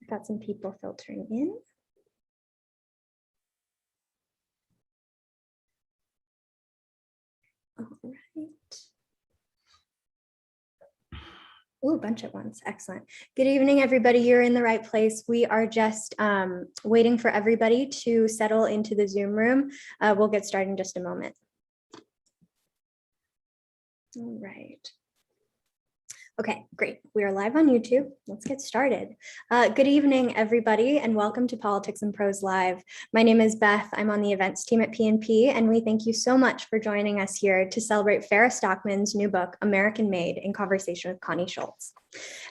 Got some people filtering in. All right. Oh, a bunch at once. Excellent. Good evening, everybody. You're in the right place. We are just waiting for everybody to settle into the Zoom room. We'll get started in just a moment. All right. Okay, great. We are live on YouTube. Let's get started. Good evening, everybody, and welcome to Politics and Prose Live. My name is Beth. I'm on the events team at PNP, and we thank you so much for joining us here to celebrate Farah Stockman's new book, American Made, in conversation with Connie Schultz.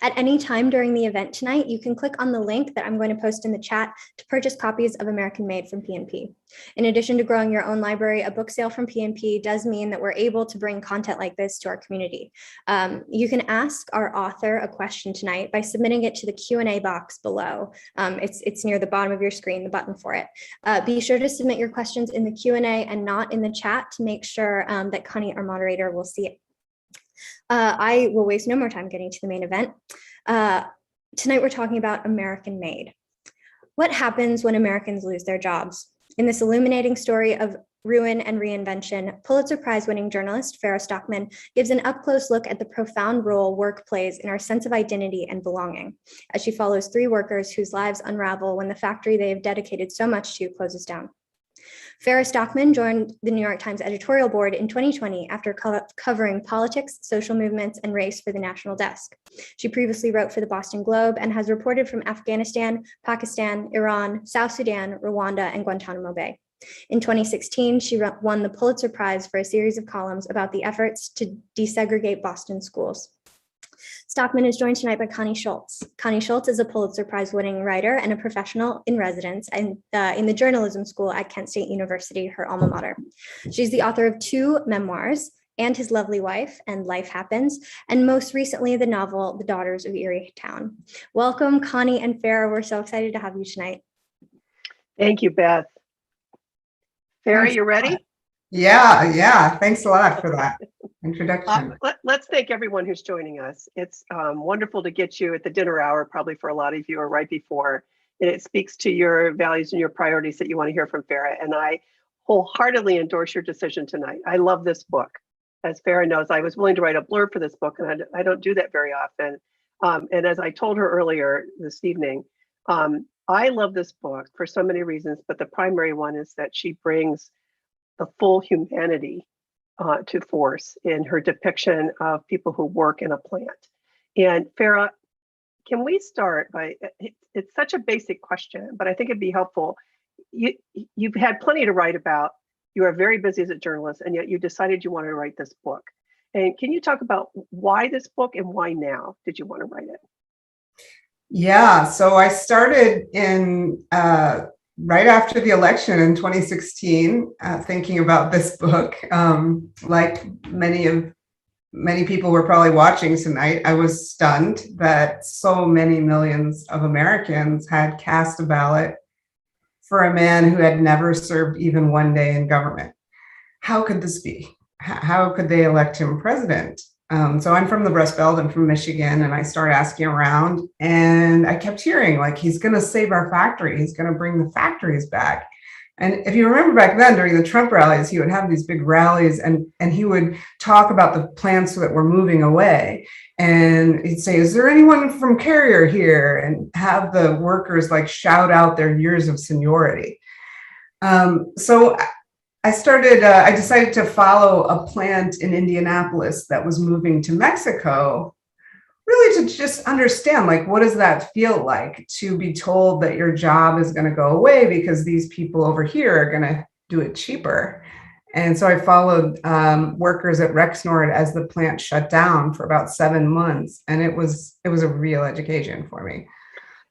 At any time during the event tonight, you can click on the link that I'm going to post in the chat to purchase copies of American Made from PNP. In addition to growing your own library, a book sale from PNP does mean that we're able to bring content like this to our community. You can ask our author a question tonight by submitting it to the Q&A box below. It's near the bottom of your screen, the button for it. Be sure to submit your questions in the Q&A and not in the chat to make sure that Connie, our moderator, will see it. I will waste no more time getting to the main event. Tonight, we're talking about American Made. What happens when Americans lose their jobs? In this illuminating story of ruin and reinvention, Pulitzer Prize-winning journalist Farah Stockman gives an up-close look at the profound role work plays in our sense of identity and belonging, as she follows three workers whose lives unravel when the factory they have dedicated so much to closes down. Farah Stockman joined the New York Times editorial board in 2020 after covering politics, social movements, and race for the national desk. She previously wrote for the Boston Globe and has reported from Afghanistan, Pakistan, Iran, South Sudan, Rwanda, and Guantanamo Bay. In 2016, she won the Pulitzer Prize for a series of columns about the efforts to desegregate Boston schools. Stockman is joined tonight by Connie Schultz. Connie Schultz is a Pulitzer Prize-winning writer and a professional in residence in the journalism school at Kent State University, her alma mater. She's the author of 2 memoirs, And His Lovely Wife and Life Happens, and most recently the novel, The Daughters of Erie Town. Welcome, Connie and Farah. We're so excited to have you tonight. Thank you, Beth. Farah, you ready? Yeah. Thanks a lot for that introduction. Let's thank everyone who's joining us. It's wonderful to get you at the dinner hour, probably for a lot of you, or right before. And it speaks to your values and your priorities that you want to hear from Farah. And I wholeheartedly endorse your decision tonight. I love this book. As Farah knows, I was willing to write a blurb for this book, and I don't do that very often. And as I told her earlier this evening, I love this book for so many reasons, but the primary one is that she brings the full humanity to force in her depiction of people who work in a plant. And Farah, can we start by, it's such a basic question, but I think it'd be helpful. You've had plenty to write about. You are very busy as a journalist, and yet you decided you wanted to write this book. And can you talk about why this book and why now did you want to write it? Yeah, so I started in right after the election in 2016, thinking about this book. Like many people were probably watching tonight, I was stunned that so many millions of Americans had cast a ballot for a man who had never served even one day in government. How could this be? How could they elect him president? So I'm from the Rust Belt, I'm from Michigan, and I started asking around, and I kept hearing, like, he's going to save our factory. He's going to bring the factories back. And if you remember back then, during the Trump rallies, he would have these big rallies, and he would talk about the plants that were moving away. And he'd say, is there anyone from Carrier here? And have the workers like shout out their years of seniority. So I decided to follow a plant in Indianapolis that was moving to Mexico, really to just understand, like, what does that feel like to be told that your job is going to go away because these people over here are going to do it cheaper. And so I followed workers at Rexnord as the plant shut down for about 7 months. And it was a real education for me.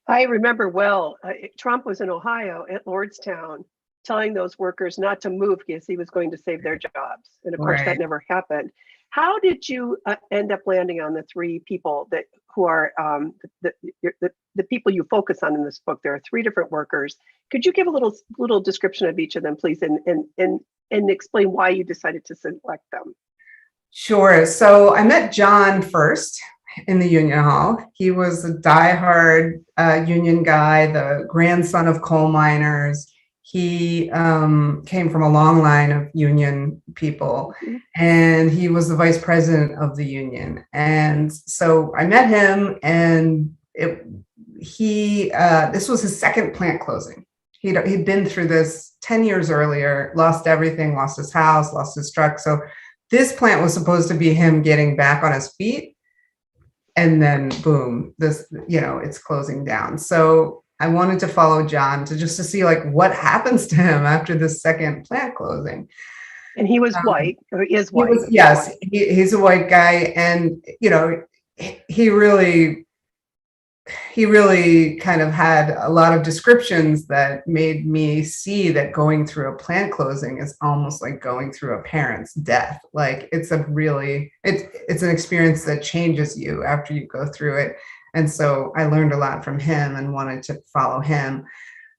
I remember well, Trump was in Ohio at Lordstown, telling those workers not to move because he was going to save their jobs. And of course, that never happened. How did you end up landing on the 3 people who are the people you focus on in this book? There are 3 different workers. Could you give a little description of each of them, please, and explain why you decided to select them? Sure. So I met John first. in the Union Hall. He was a diehard union guy, the grandson of coal miners. He came from a long line of union people, and he was the vice president of the union. And so I met him, and this was his second plant closing. He'd been through this 10 years earlier, lost everything, lost his house, lost his truck. So this plant was supposed to be him getting back on his feet. And then boom, it's closing down. So I wanted to follow John to see like what happens to him after this second plant closing. And he was white, or is white. Yes, he's a white guy. And, he really kind of had a lot of descriptions that made me see that going through a plant closing is almost like going through a parent's death. Like it's an experience that changes you after you go through it. And so I learned a lot from him and wanted to follow him.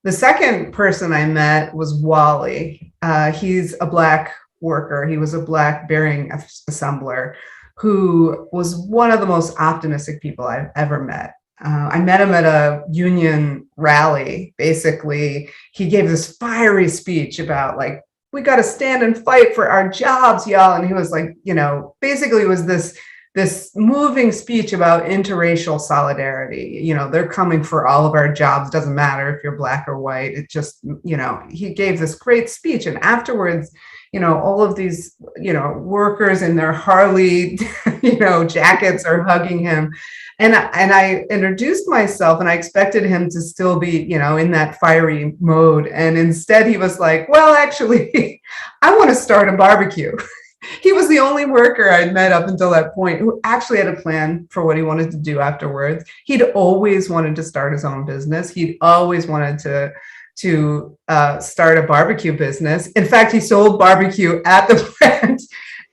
The second person I met was Wally. He's a Black worker. He was a Black bearing assembler who was one of the most optimistic people I've ever met. I met him at a union rally. Basically, he gave this fiery speech about like, we got to stand and fight for our jobs, y'all. And he was like, basically it was this moving speech about interracial solidarity. They're coming for all of our jobs. Doesn't matter if you're Black or white. It just, he gave this great speech. And afterwards, all of these, workers in their Harley, jackets are hugging him. And I introduced myself, and I expected him to still be, in that fiery mode. And instead he was like, well, actually, I want to start a barbecue. He was the only worker I'd met up until that point who actually had a plan for what he wanted to do afterwards. He'd always wanted to start his own business. He'd always wanted to start a barbecue business. In fact, he sold barbecue at the plant,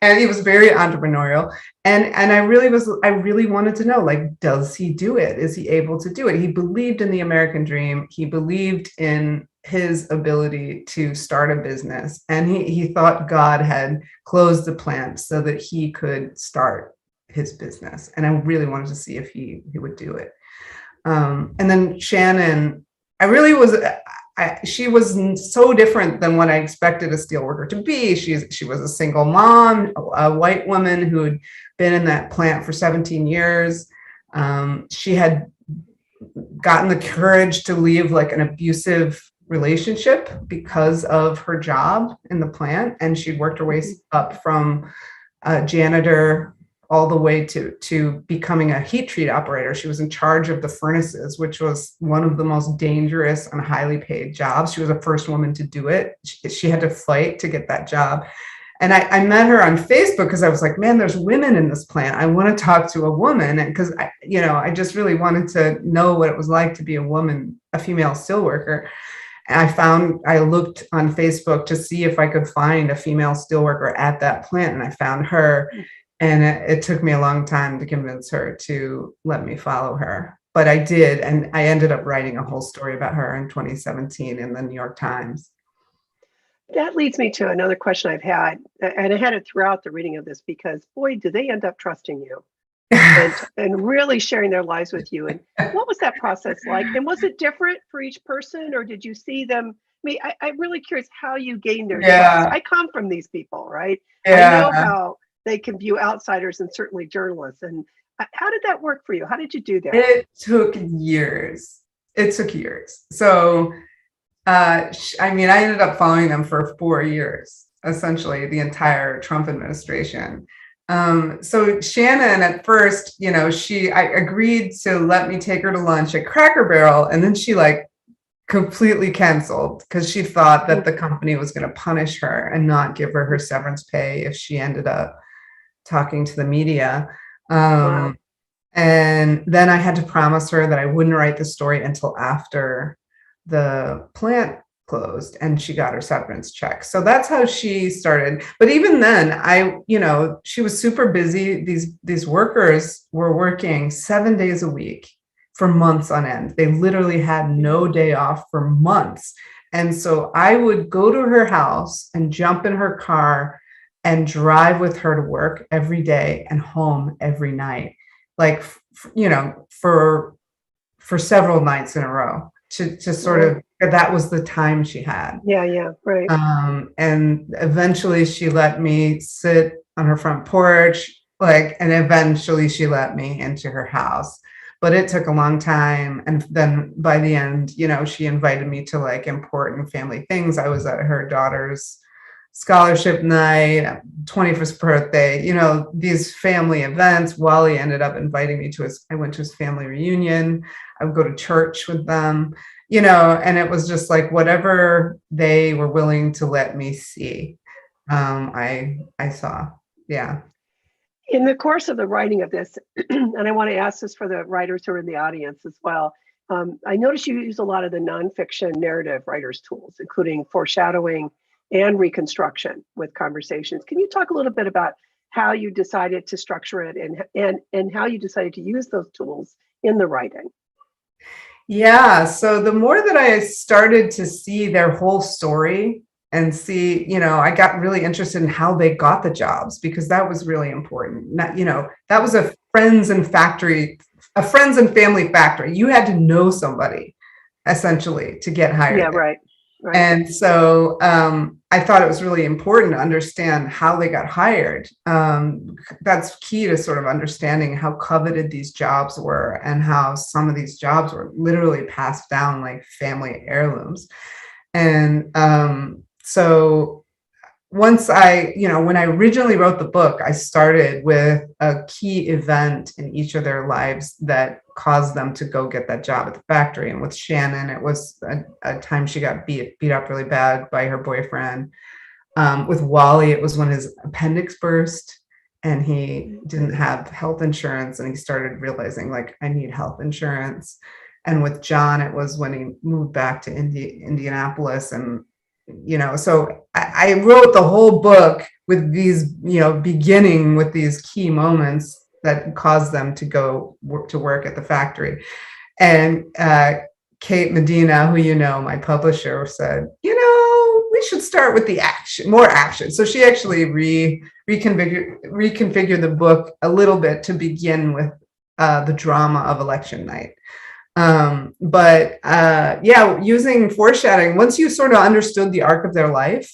and he was very entrepreneurial. And I really wanted to know, like, does he do it? Is he able to do it? He believed in the American dream. He believed in his ability to start a business. And he thought God had closed the plant so that he could start his business. And I really wanted to see if he would do it. And then Shannon, she was so different than what I expected a steelworker to be. She was a single mom, a white woman who had been in that plant for 17 years. She had gotten the courage to leave like an abusive relationship because of her job in the plant. And she'd worked her way up from a janitor all the way to becoming a heat treat operator. She was in charge of the furnaces, which was one of the most dangerous and highly paid jobs. She was the first woman to do it. She had to fight to get that job. And I met her on Facebook because I was like, man, there's women in this plant. I want to talk to a woman. And because I just really wanted to know what it was like to be a woman, a female steelworker. And I looked on Facebook to see if I could find a female steelworker at that plant, and I found her. And it took me a long time to convince her to let me follow her. But I did, and I ended up writing a whole story about her in 2017 in the New York Times. That leads me to another question I've had, and I had it throughout the reading of this, because boy, do they end up trusting you and really sharing their lives with you. And what was that process like? And was it different for each person, or did you see them? I mean, I'm really curious how you gained their trust. I come from these people, right? I know how they can view outsiders, and certainly journalists. And how did that work for you? How did you do that? It took years. So, I ended up following them for 4 years, essentially the entire Trump administration. So Shannon, at first, I agreed to let me take her to lunch at Cracker Barrel, and then she completely canceled because she thought that the company was going to punish her and not give her severance pay if she ended up talking to the media. Wow. And then I had to promise her that I wouldn't write the story until after the plant closed and she got her severance check. So that's how she started. But even then, she was super busy. These workers were working 7 days a week for months on end. They literally had no day off for months. And so I would go to her house and jump in her car and drive with her to work every day and home every night. Like for several nights in a row to sort of, that was the time she had. Yeah, right. And eventually she let me sit on her front porch, and eventually she let me into her house. But it took a long time. And then by the end, she invited me to important family things. I was at her daughter's scholarship night, 21st birthday, these family events. Wally ended up inviting me I went to his family reunion. I would go to church with them, and it was just whatever they were willing to let me see, I saw. Yeah. In the course of the writing of this, and I want to ask this for the writers who are in the audience as well, I noticed you use a lot of the nonfiction narrative writers' tools, including foreshadowing and reconstruction with conversations. Can you talk a little bit about how you decided to structure it and how you decided to use those tools in the writing? Yeah. So the more that I started to see their whole story and see, I got really interested in how they got the jobs, because that was really important. Not, that was a friends and family factory. You had to know somebody essentially to get hired. Yeah, right. And so I thought it was really important to understand how they got hired. That's key to sort of understanding how coveted these jobs were and how some of these jobs were literally passed down like family heirlooms. And so once when I originally wrote the book, I started with a key event in each of their lives that caused them to go get that job at the factory. And with Shannon, it was a time she got beat up really bad by her boyfriend. With Wally, it was when his appendix burst and he didn't have health insurance, and he started realizing I need health insurance. And with John, it was when he moved back to Indianapolis. And so I wrote the whole book with these, beginning with these key moments that caused them to go to work at the factory. And Kate Medina, who my publisher, said, we should start with more action. So she actually reconfigured the book a little bit to begin with the drama of election night. Using foreshadowing, once you sort of understood the arc of their life,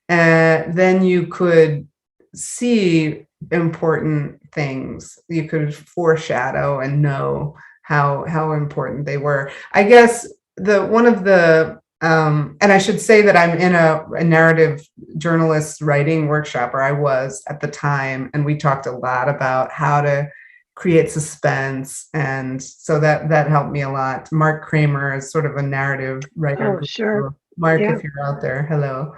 then you could see important things. You could foreshadow and know how important they were. I guess and I should say that I'm in a narrative journalist writing workshop, or I was at the time, and we talked a lot about how to create suspense, and so that helped me a lot. Mark Kramer is sort of a narrative writer. Oh, sure. Mark, yeah. If you're out there, hello.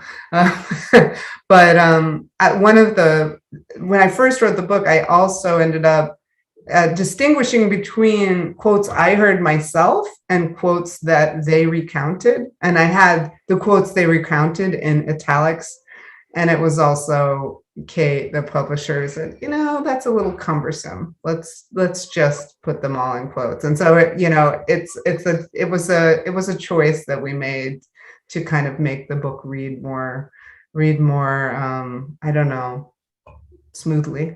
When I first wrote the book, I also ended up distinguishing between quotes I heard myself and quotes that they recounted. And I had the quotes they recounted in italics. And it was also Kate, the publisher, said, that's a little cumbersome. Let's just put them all in quotes. And so it was a choice that we made to kind of make the book read more, I don't know, smoothly.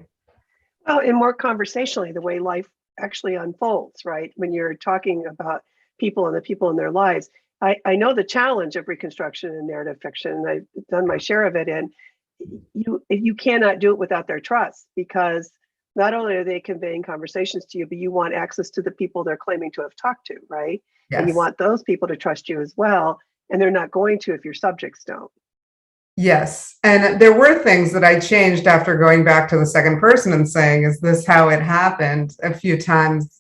Well, and more conversationally, the way life actually unfolds, right? When you're talking about people and the people in their lives. I know the challenge of reconstruction and narrative fiction, and I've done my share of it. And you cannot do it without their trust, because not only are they conveying conversations to you, but you want access to the people they're claiming to have talked to, right? Yes. And you want those people to trust you as well. And they're not going to if your subjects don't. Yes. And there were things that I changed after going back to the second person and saying, is this how it happened, a few times,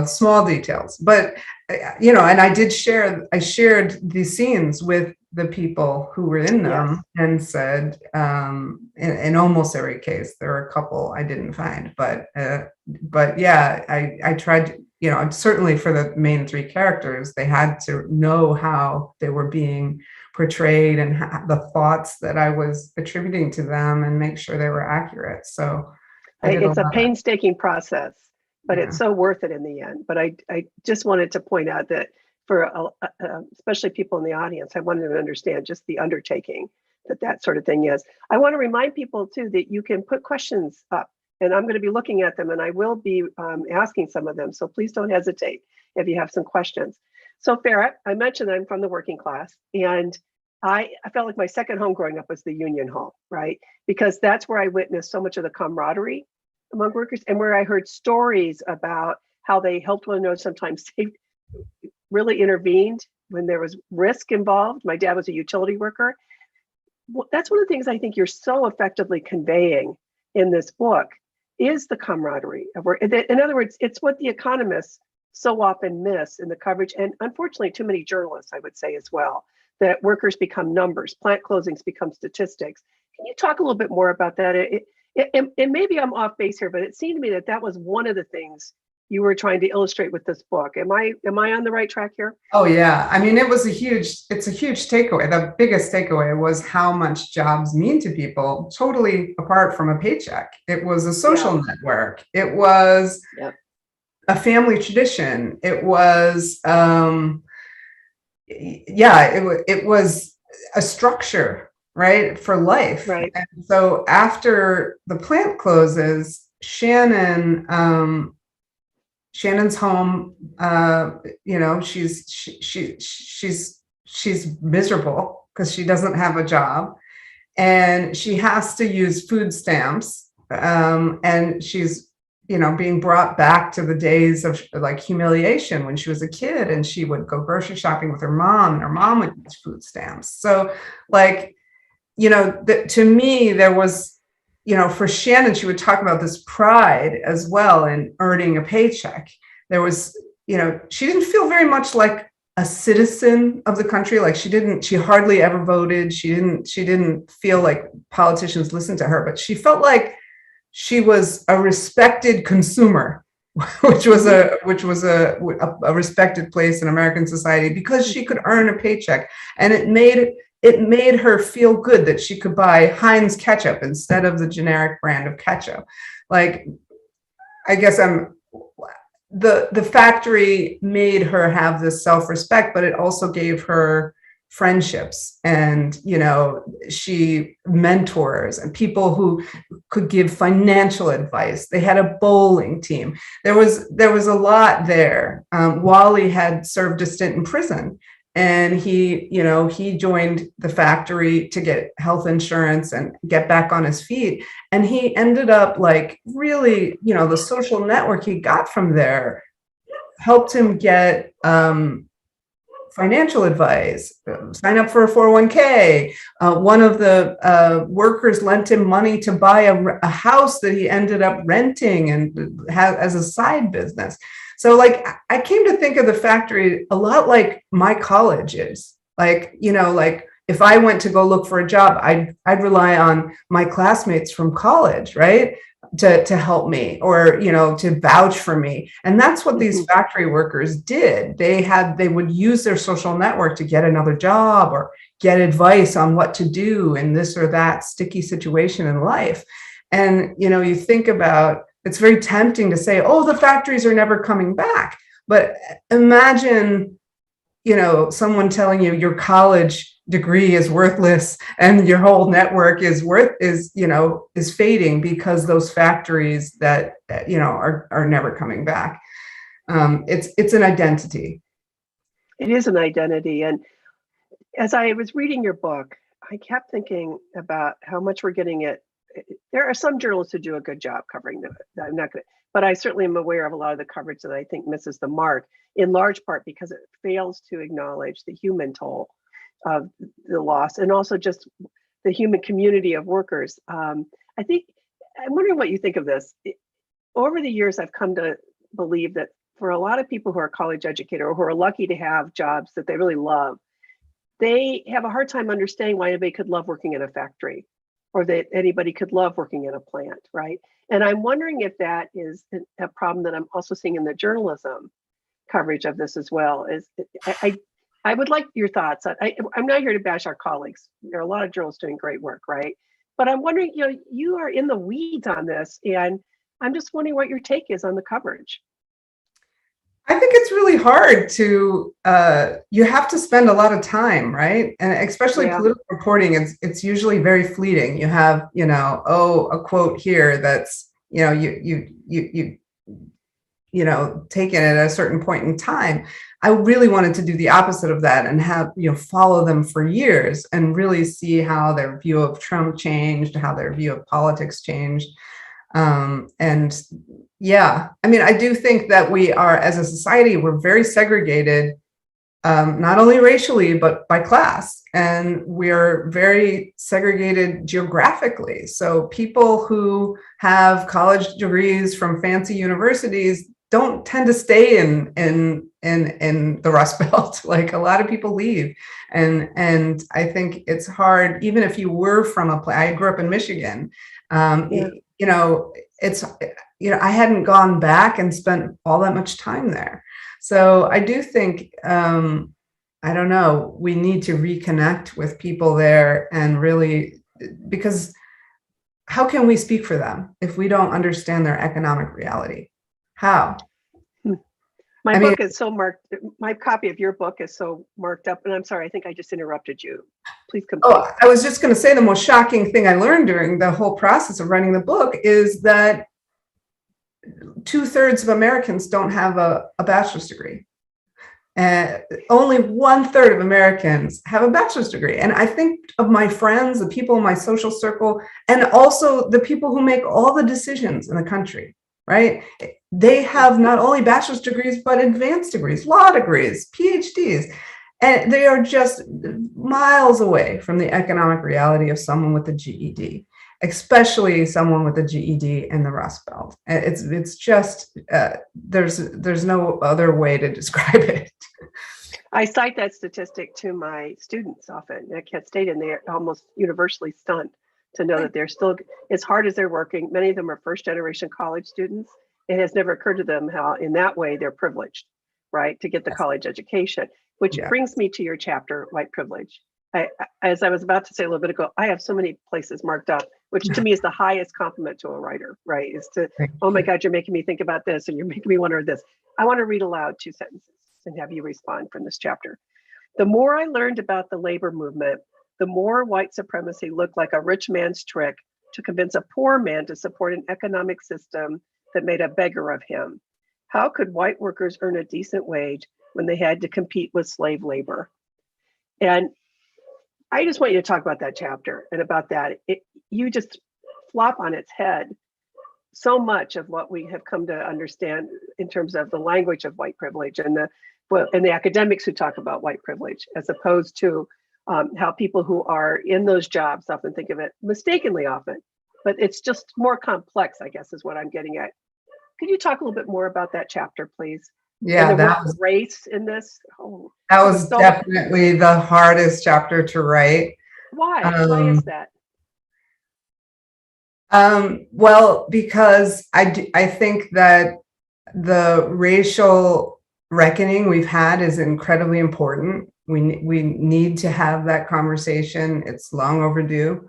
small details. But, and I shared these scenes with the people who were in them. Yes. And said, in almost every case, there were a couple I didn't find, but yeah, I tried, certainly for the main three characters, they had to know how they were being portrayed and the thoughts that I was attributing to them, and make sure they were accurate. So it's a painstaking process, but it's so worth it in the end. But I just wanted to point out that for especially people in the audience, I wanted to understand just the undertaking that sort of thing is. I want to remind people too that you can put questions up And I'm going to be looking at them, and I will be asking some of them. So please don't hesitate if you have some questions. So Farah, I mentioned I'm from the working class, and I felt like my second home growing up was the union home, right? Because that's where I witnessed so much of the camaraderie among workers, and where I heard stories about how they helped one another. Sometimes they really intervened when there was risk involved. My dad was a utility worker. Well, that's one of the things I think you're so effectively conveying in this book is the camaraderie of work. In other words, it's what the economists so often miss in the coverage, and unfortunately too many journalists, I would say as well, that workers become numbers, plant closings become statistics. Can you talk a little bit more about that? And maybe I'm off base here, but it seemed to me that that was one of the things you were trying to illustrate with this book. Am I on the right track here? Oh yeah. I mean, it's a huge takeaway. The biggest takeaway was how much jobs mean to people, totally apart from a paycheck. It was a social network. It was a family tradition. It was, it was a structure, right, for life. Right. And so after the plant closes, Shannon's home, she's miserable because she doesn't have a job, and she has to use food stamps, and she's being brought back to the days of like humiliation when she was a kid, and she would go grocery shopping with her mom, and her mom would use food stamps. So like, to me, there was, for Shannon, she would talk about this pride as well in earning a paycheck. There was, she didn't feel very much like a citizen of the country. Like she hardly ever voted. She didn't feel like politicians listened to her, but she felt like she was a respected consumer, which was a respected place in American society because she could earn a paycheck, and it made her feel good that she could buy Heinz ketchup instead of the generic brand of ketchup. Like, I guess the factory made her have this self-respect, but it also gave her friendships and, she mentors and people who could give financial advice. They had a bowling team. There was a lot there. Wally had served a stint in prison, and he joined the factory to get health insurance and get back on his feet. And he ended up like really, the social network he got from there helped him get financial advice, sign up for a 401k. One of the workers lent him money to buy a house that he ended up renting and have as a side business. So like, I came to think of the factory a lot like my college is. Like, like if I went to go look for a job, I'd rely on my classmates from college, right? To help me or, to vouch for me. And that's what these factory workers did. They would use their social network to get another job or get advice on what to do in this or that sticky situation in life. And, you think about, it's very tempting to say, oh, the factories are never coming back. But imagine, someone telling you your college degree is worthless and your whole network is fading because those factories that are never coming back. It's an identity. It is an identity. And as I was reading your book, I kept thinking about how much we're getting it. There are some journalists who do a good job covering them. I'm not going to, but I certainly am aware of a lot of the coverage that I think misses the mark, in large part because it fails to acknowledge the human toll of the loss and also just the human community of workers. I'm wondering what you think of this. Over the years, I've come to believe that for a lot of people who are college educated or who are lucky to have jobs that they really love, they have a hard time understanding why anybody could love working in a factory or that anybody could love working in a plant, right? And I'm wondering if that is a problem that I'm also seeing in the journalism coverage of this as well. I would like your thoughts. I'm not here to bash our colleagues. There are a lot of journalists doing great work, right? But I'm wondering, you are in the weeds on this, and I'm just wondering what your take is on the coverage. I think it's really hard to, you have to spend a lot of time, right? And especially political reporting, it's usually very fleeting. You have, a quote here that's, taken at a certain point in time. I really wanted to do the opposite of that and have, follow them for years and really see how their view of Trump changed, how their view of politics changed. And yeah, I mean, I do think that we are, as a society, we're very segregated, not only racially, but by class. And we're very segregated geographically. So people who have college degrees from fancy universities don't tend to stay in the Rust Belt. Like, a lot of people leave. And I think it's hard, even if you were from I grew up in Michigan, I hadn't gone back and spent all that much time there. So I do think, I don't know, we need to reconnect with people there and really, because how can we speak for them if we don't understand their economic reality? How? My book is so marked. My copy of your book is so marked up. And I'm sorry, I think I just interrupted you. Please complete. Oh, I was just going to say the most shocking thing I learned during the whole process of writing the book is that 2/3 of Americans don't have a bachelor's degree. Only 1/3 of Americans have a bachelor's degree. And I think of my friends, the people in my social circle, and also the people who make all the decisions in the country, right? They have not only bachelor's degrees, but advanced degrees, law degrees, PhDs. And they are just miles away from the economic reality of someone with a GED, especially someone with a GED in the Rust Belt. It's just, there's no other way to describe it. I cite that statistic to my students often at Kent State, and they're almost universally stunned to know that they're still, as hard as they're working, many of them are first generation college students. It has never occurred to them how in that way they're privileged, right, to get the college education, which brings me to your chapter, White Privilege. As I was about to say a little bit ago, I have so many places marked up, which to me is the highest compliment to a writer, right? Is to, oh my God, you're making me think about this and you're making me wonder this. I want to read aloud 2 sentences and have you respond from this chapter. The more I learned about the labor movement, the more white supremacy looked like a rich man's trick to convince a poor man to support an economic system that made a beggar of him. How could white workers earn a decent wage when they had to compete with slave labor? And I just want you to talk about that chapter and about that. You just flop on its head so much of what we have come to understand in terms of the language of white privilege and the academics who talk about white privilege, as opposed to how people who are in those jobs often think of it mistakenly often, but it's just more complex, I guess, is what I'm getting at. Could you talk a little bit more about that chapter, please? Yeah, that was race in this. Oh, that was so definitely the hardest chapter to write. Why? Why is that? Well, because I think that the racial reckoning we've had is incredibly important. We need to have that conversation. It's long overdue.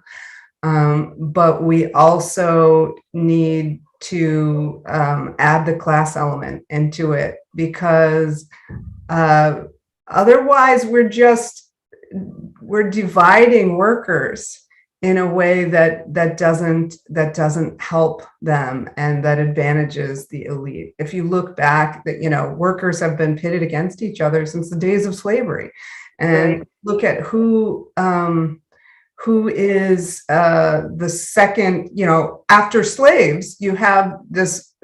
But we also need to add the class element into it, because otherwise we're dividing workers in a way that doesn't help them and that advantages the elite. If you look back, that workers have been pitted against each other since the days of slavery, and look at who is the second, after slaves. You have this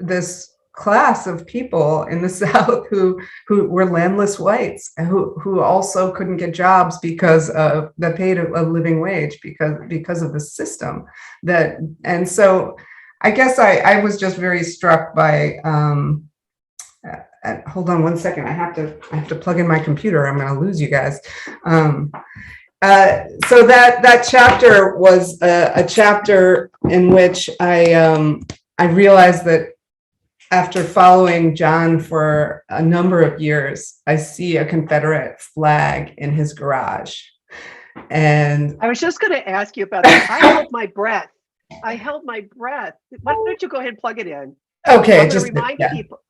class of people in the South who were landless whites, and who also couldn't get jobs because that paid a living wage because of the system and so I guess I was just very struck by hold on one second. I have to plug in my computer. I'm going to lose you guys. So that chapter was a chapter in which I realized that after following John for a number of years, I see a Confederate flag in his garage. And I was just going to ask you about that. I held my breath. Why don't you go ahead and plug it in? Okay, just remind people.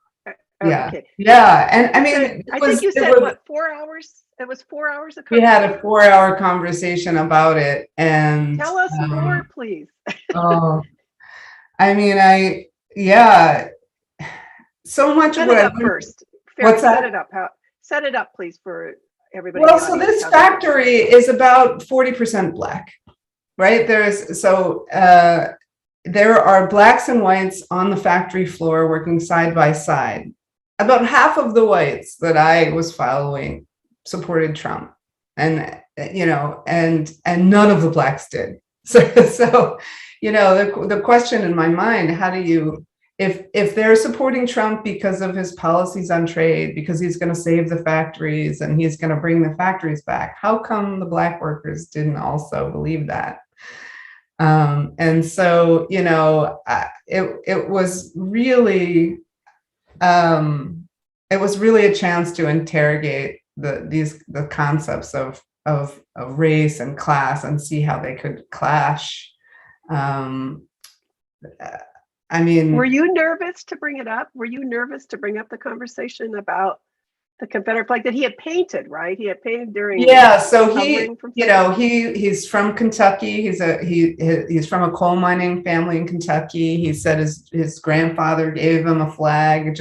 Yeah. Okay. Yeah. And I mean, I think you said 4 hours? It was 4 hours ago. We had a 4-hour conversation about it. And tell us more, please. Oh, I mean, yeah, so much of Set what it I up learned. first. What's Farah, set that? it up. Set it up, please, for everybody in Well, the so audience. this factory is about 40% Black, right? There are Blacks and whites on the factory floor working side by side. About half of the whites that I was following supported Trump, and and none of the Blacks did. So the question in my mind: how do you, if they're supporting Trump because of his policies on trade, because he's going to save the factories and he's going to bring the factories back, how come the Black workers didn't also believe that? And so, it was really a chance to interrogate the concepts of race and class and see how they could clash. I mean, were you nervous to bring it up? Were you nervous to bring up the conversation about the Confederate flag that he had painted, right? He had painted during. Yeah, so he's from Kentucky. He's from a coal mining family in Kentucky. He said his grandfather gave him a flag, and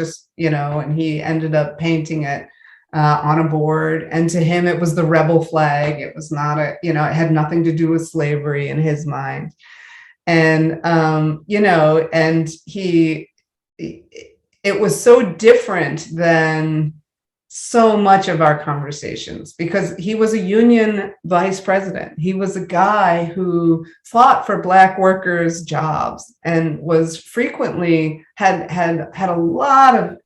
he ended up painting it on a board. And to him, it was the rebel flag. It was not it had nothing to do with slavery in his mind. And and it was so different than so much of our conversations, because he was a union vice president. He was a guy who fought for Black workers' jobs and was frequently had a lot of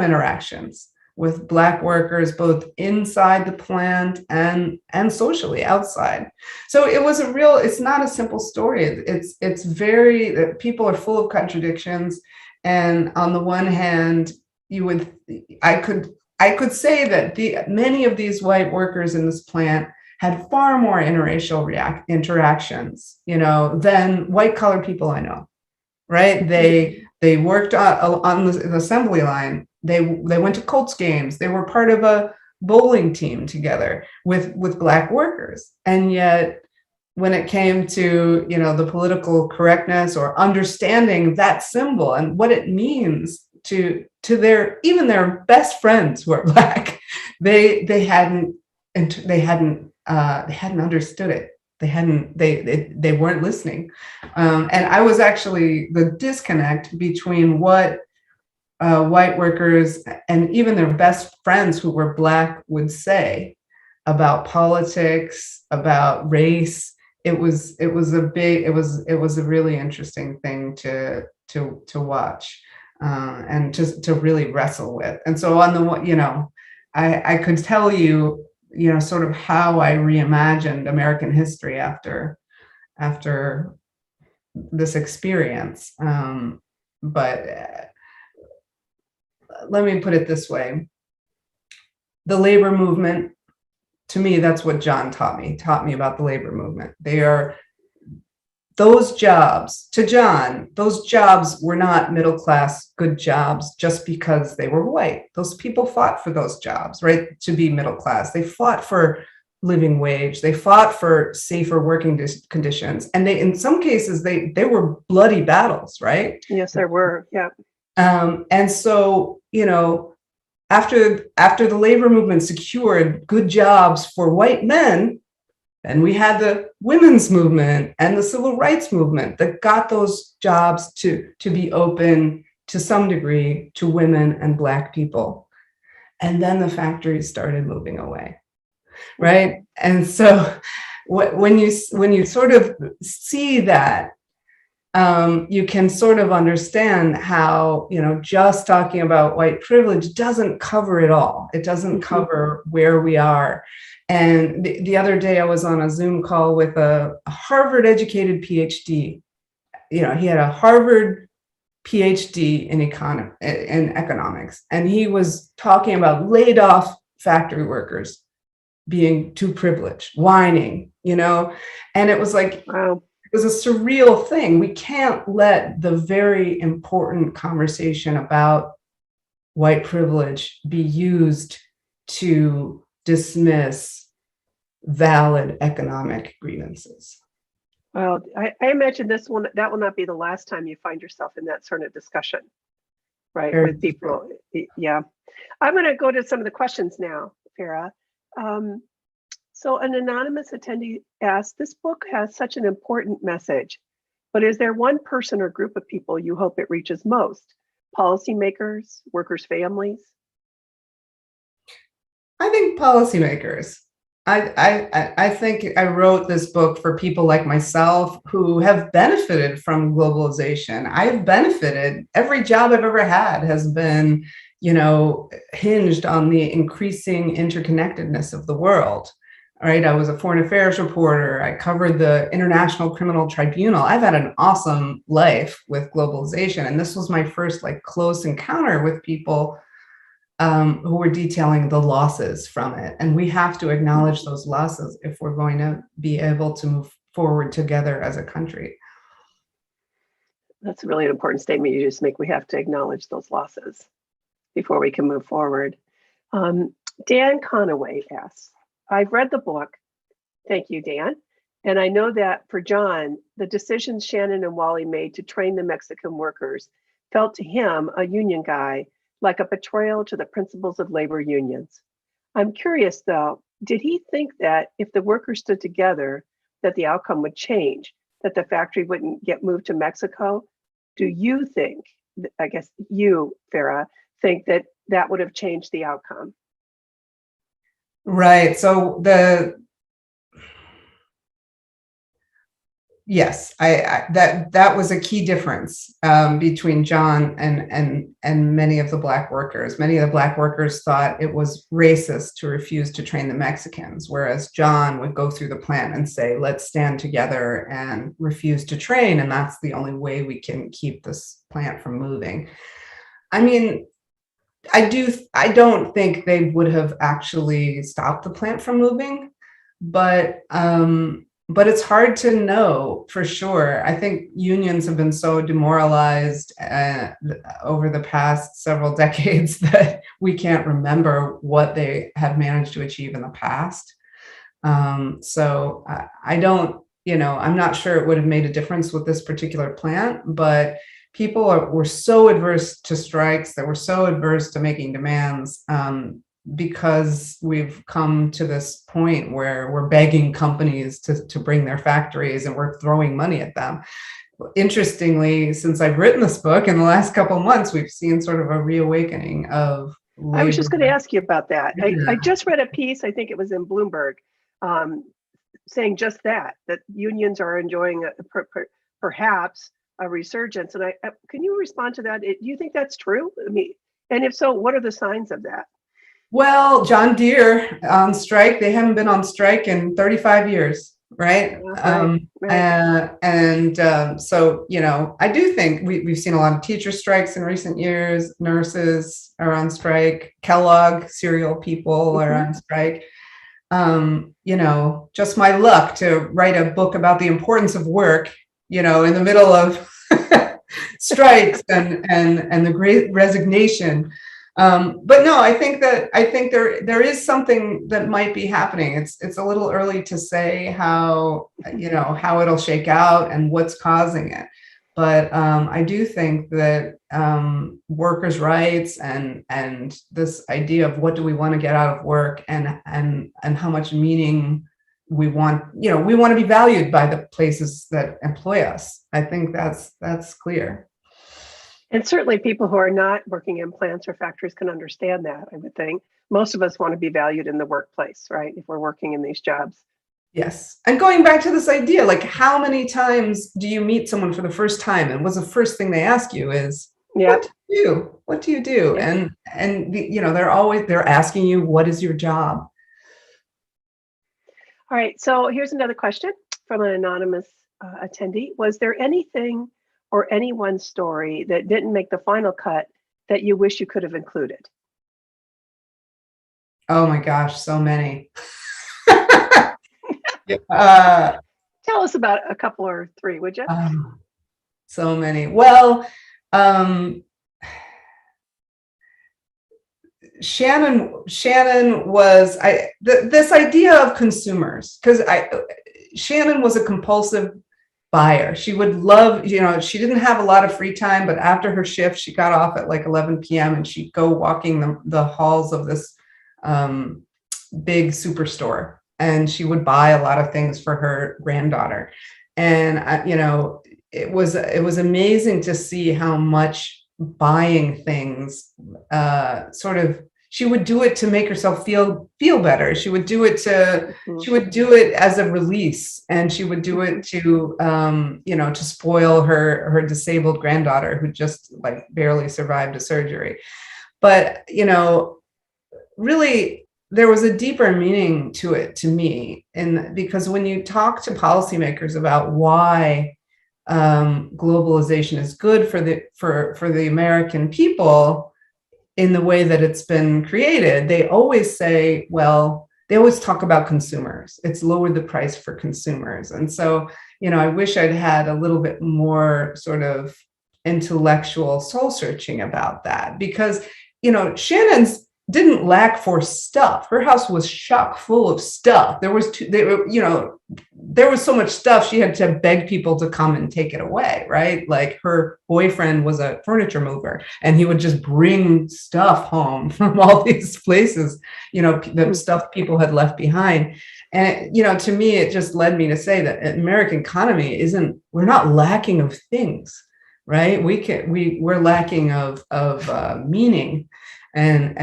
interactions with Black workers, both inside the plant and socially outside. So it's not a simple story. It's very, people are full of contradictions. And on the one hand, I could say that many of these white workers in this plant had far more interracial interactions, than white collar people I know, right? They worked on the assembly line. They went to Colts games. They were part of a bowling team together with Black workers. And yet, when it came to the political correctness or understanding that symbol and what it means to even their best friends who are Black, they hadn't understood it. They weren't listening. And I was actually the disconnect between what white workers and even their best friends who were Black would say about politics, about race. It was a really interesting thing to watch. And to really wrestle with. And so I could tell you, sort of how I reimagined American history after this experience. But let me put it this way. The labor movement, to me, that's what John taught me about the labor movement. Those jobs, to John, those jobs were not middle-class good jobs just because they were white. Those people fought for those jobs, right? To be middle class. They fought for living wage. They fought for safer working conditions. And in some cases, they were bloody battles, right? Yes, there were. Yeah. And so, after the labor movement secured good jobs for white men, and we had the women's movement and the civil rights movement that got those jobs to be open to some degree to women and Black people. And then the factories started moving away, right? And so when you sort of see that, you can sort of understand how, just talking about white privilege doesn't cover it all. It doesn't cover where we are. And the other day I was on a Zoom call with a Harvard educated PhD. He had a Harvard PhD in economics. And he was talking about laid off factory workers being too privileged, whining, and it was like, wow. It was a surreal thing. We can't let the very important conversation about white privilege be used to dismiss valid economic grievances. Well, I imagine that will not be the last time you find yourself in that sort of discussion, right? Very With people. Yeah. I'm going to go to some of the questions now, Farah. Um, so an anonymous attendee asked, this book has such an important message, but is there one person or group of people you hope it reaches most? Policymakers, workers' families? I think policymakers. I think I wrote this book for people like myself who have benefited from globalization. I've benefited. Every job I've ever had has been, hinged on the increasing interconnectedness of the world. All right. I was a foreign affairs reporter. I covered the International Criminal Tribunal. I've had an awesome life with globalization. And this was my first close encounter with people who were detailing the losses from it. And we have to acknowledge those losses if we're going to be able to move forward together as a country. That's really an important statement you just make. We have to acknowledge those losses before we can move forward. Dan Conaway asks, I've read the book. Thank you, Dan. And I know that for John, the decisions Shannon and Wally made to train the Mexican workers felt to him, a union guy, like a betrayal to the principles of labor unions. I'm curious though, did he think that if the workers stood together, that the outcome would change, that the factory wouldn't get moved to Mexico? Do you think, I guess you, Farah, think that that would have changed the outcome? Right. So yes, that was a key difference between John and many of the Black workers. Many of the Black workers thought it was racist to refuse to train the Mexicans, whereas John would go through the plant and say, let's stand together and refuse to train. And that's the only way we can keep this plant from moving. I mean, I don't think they would have actually stopped the plant from moving, but it's hard to know for sure. I think unions have been so demoralized over the past several decades that we can't remember what they have managed to achieve in the past. So I don't, I'm not sure it would have made a difference with this particular plant, but people were so adverse to strikes, that were so adverse to making demands, because we've come to this point where we're begging companies to bring their factories and we're throwing money at them. Interestingly, since I've written this book in the last couple of months, we've seen sort of a reawakening of labor. I was just going to ask you about that. Yeah. I just read a piece, I think it was in Bloomberg, saying just that unions are enjoying perhaps a resurgence. And can you respond to that? Do you think that's true? I mean, and if so, what are the signs of that? Well, John Deere on strike. They haven't been on strike in 35 years, right? Right. So, I do think we've seen a lot of teacher strikes in recent years. Nurses are on strike. Kellogg cereal people are on strike. Just my luck to write a book about the importance of work, in the middle of strikes and the great resignation. But no, I think there is something that might be happening. It's a little early to say how it'll shake out and what's causing it. But I do think that workers' rights and this idea of what do we want to get out of work and how much meaning we want to be valued by the places that employ us. I think that's clear. And certainly people who are not working in plants or factories can understand that, I would think. Most of us want to be valued in the workplace, right? If we're working in these jobs. Yes. And going back to this idea, how many times do you meet someone for the first time? And what's the first thing they ask you is, what do you do? What do you do? Yeah. And they're asking you, what is your job? All right. So here's another question from an anonymous attendee. Was there anything or anyone's story that didn't make the final cut that you wish you could have included? Oh my gosh, so many. Tell us about a couple or three, would you? So many. Well, Shannon was this idea of consumers, because Shannon was a compulsive buyer. She would love, she didn't have a lot of free time, but after her shift, she got off at like 11 p.m. and she'd go walking the halls of this big superstore. And she would buy a lot of things for her granddaughter. And, it was amazing to see how much buying things she would do it to make herself feel better. She would do it as a release, and she would do it to to spoil her disabled granddaughter who just like barely survived a surgery. But really there was a deeper meaning to it to me, and because when you talk to policymakers about why globalization is good for the American people in the way that it's been created, they always say, they always talk about consumers. It's lowered the price for consumers. And so, I wish I'd had a little bit more sort of intellectual soul searching about that, because, Shannon's didn't lack for stuff. Her house was chock full of stuff. There was so much stuff she had to beg people to come and take it away, right? Like her boyfriend was a furniture mover, and he would just bring stuff home from all these places, the stuff people had left behind. And, to me, it just led me to say that American economy we're not lacking of things, right? We're lacking of meaning and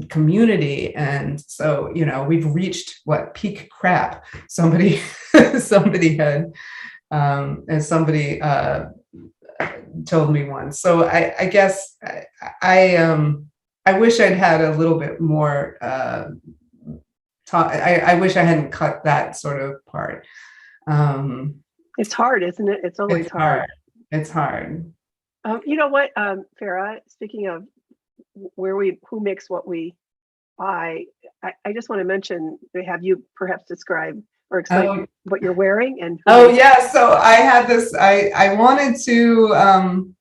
community. And so, we've reached peak crap. Somebody had, as somebody told me once. So I guess I wish I'd had a little bit more I wish I hadn't cut that sort of part. It's hard, isn't it? It's always hard. It's hard. You know what, Farah, speaking of who makes what we buy, I just want to mention, have you perhaps describe or explain what you're wearing? And yeah, so I had this, I wanted to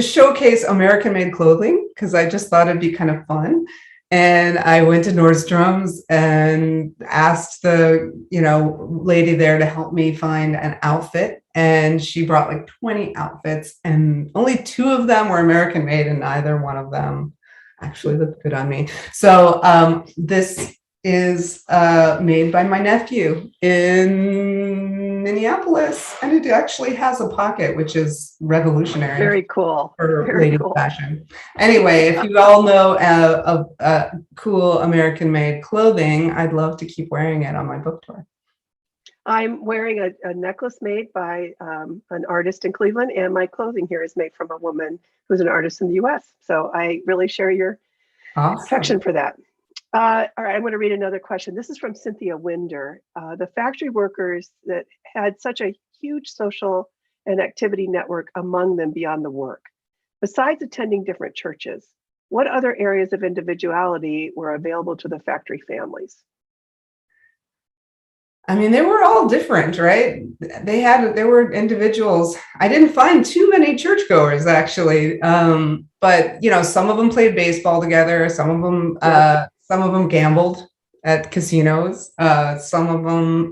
showcase American made clothing, because I just thought it'd be kind of fun. And I went to Nordstrom's and asked the, lady there to help me find an outfit. And she brought like 20 outfits, and only 2 of them were American made, and neither one of them actually looked good on me. So this is made by my nephew in Minneapolis, and it actually has a pocket, which is revolutionary. Very cool. For lady fashion. Anyway, if you all know of cool American made clothing, I'd love to keep wearing it on my book tour. I'm wearing a necklace made by an artist in Cleveland, and my clothing here is made from a woman who's an artist in the US. So I really share your affection for that. All right, I'm going to read another question. This is from Cynthia Winder. The factory workers that had such a huge social and activity network among them beyond the work. Besides attending different churches, what other areas of individuality were available to the factory families? I mean, they were all different, right? There were individuals. I didn't find too many churchgoers, actually. But, some of them played baseball together. Some of them gambled at casinos. Some of them,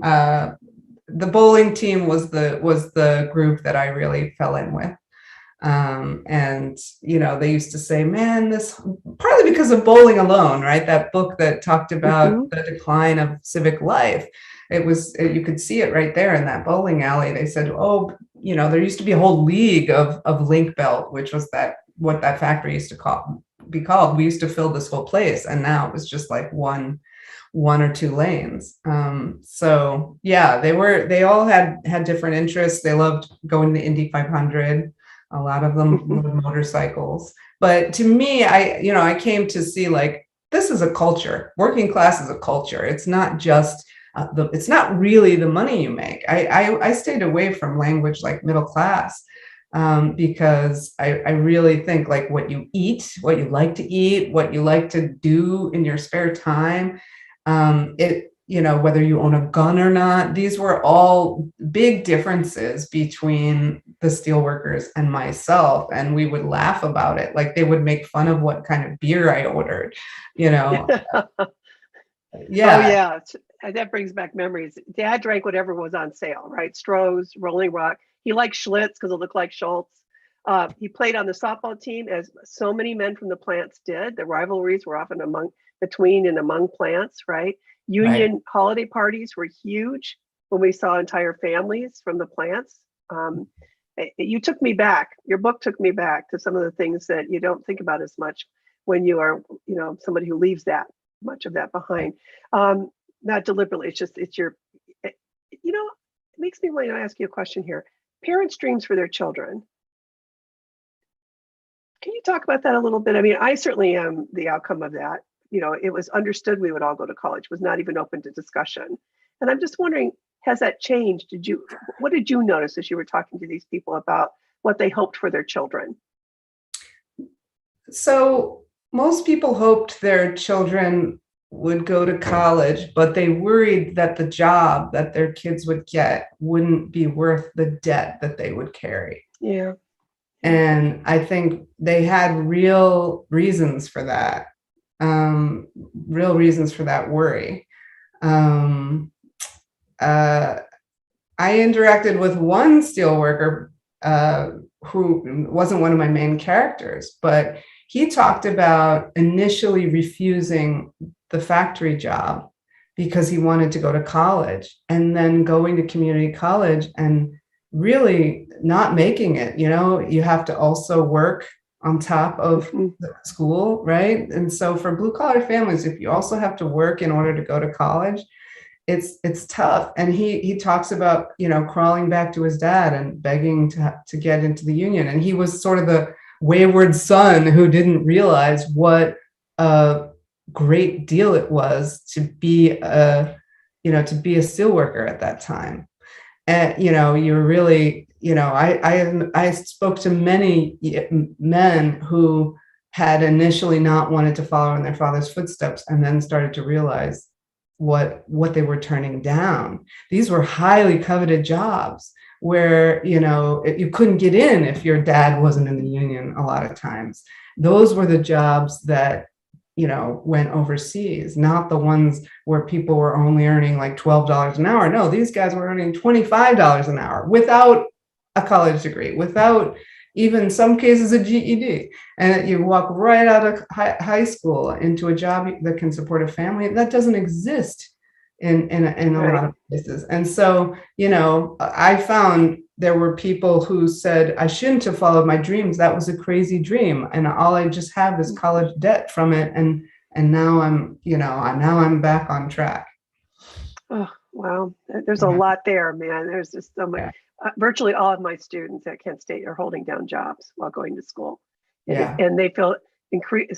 the bowling team was the group that I really fell in with. And, they used to say, man, this partly because of Bowling Alone, right? That book that talked about the decline of civic life. You could see it right there in that bowling alley. They said, there used to be a whole league of link belt, which was what that factory used to be called. We used to fill this whole place, and now it was just like one or 2 lanes. So yeah, they all had different interests. They loved going to Indy 500. A lot of them rode motorcycles. But to me, I came to see like, this is a culture. Working class is a culture. It's not just it's not really the money you make. I stayed away from language like middle class because I really think like what you eat, what you like to eat, what you like to do in your spare time, whether you own a gun or not, these were all big differences between the steelworkers and myself. And we would laugh about it. Like they would make fun of what kind of beer I ordered, Yeah. Oh, yeah. that brings back memories. Dad drank whatever was on sale, right? Stroh's, Rolling Rock. He liked Schlitz because it looked like Schultz. He played on the softball team, as so many men from the plants did. The rivalries were often between and among plants, right? Union holiday parties were huge when we saw entire families from the plants. You took me back. Your book took me back to some of the things that you don't think about as much when you are, somebody who leaves that much of that behind. Not deliberately. It makes me want to ask you a question here. Parents' dreams for their children. Can you talk about that a little bit? I mean, I certainly am the outcome of that. It was understood we would all go to college, it was not even open to discussion. And I'm just wondering, has that changed? What did you notice as you were talking to these people about what they hoped for their children? So most people hoped their children would go to college, but they worried that the job that their kids would get wouldn't be worth the debt that they would carry. Yeah. And I think they had real reasons for that, worry. I interacted with one steelworker who wasn't one of my main characters, but he talked about initially refusing the factory job because he wanted to go to college, and then going to community college and really not making it. You have to also work on top of the school, right? And so for blue collar families, if you also have to work in order to go to college, it's tough. And he talks about, crawling back to his dad and begging to get into the union. And he was sort of the wayward son who didn't realize what a great deal it was to be a steelworker at that time. And, you're really, I spoke to many men who had initially not wanted to follow in their father's footsteps and then started to realize what they were turning down. These were highly coveted jobs where, you couldn't get in if your dad wasn't in the union a lot of times. Those were the jobs that, went overseas, not the ones where people were only earning like $12 an hour. No, these guys were earning $25 an hour without a college degree, without even some cases a GED. And you walk right out of high school into a job that can support a family. That doesn't exist in a lot of places. And so, I found there were people who said, I shouldn't have followed my dreams. That was a crazy dream. And all I just have is college debt from it. And now I'm back on track. Oh, wow. There's a lot there, man. There's just so much. Virtually all of my students at Kent State are holding down jobs while going to school. And they feel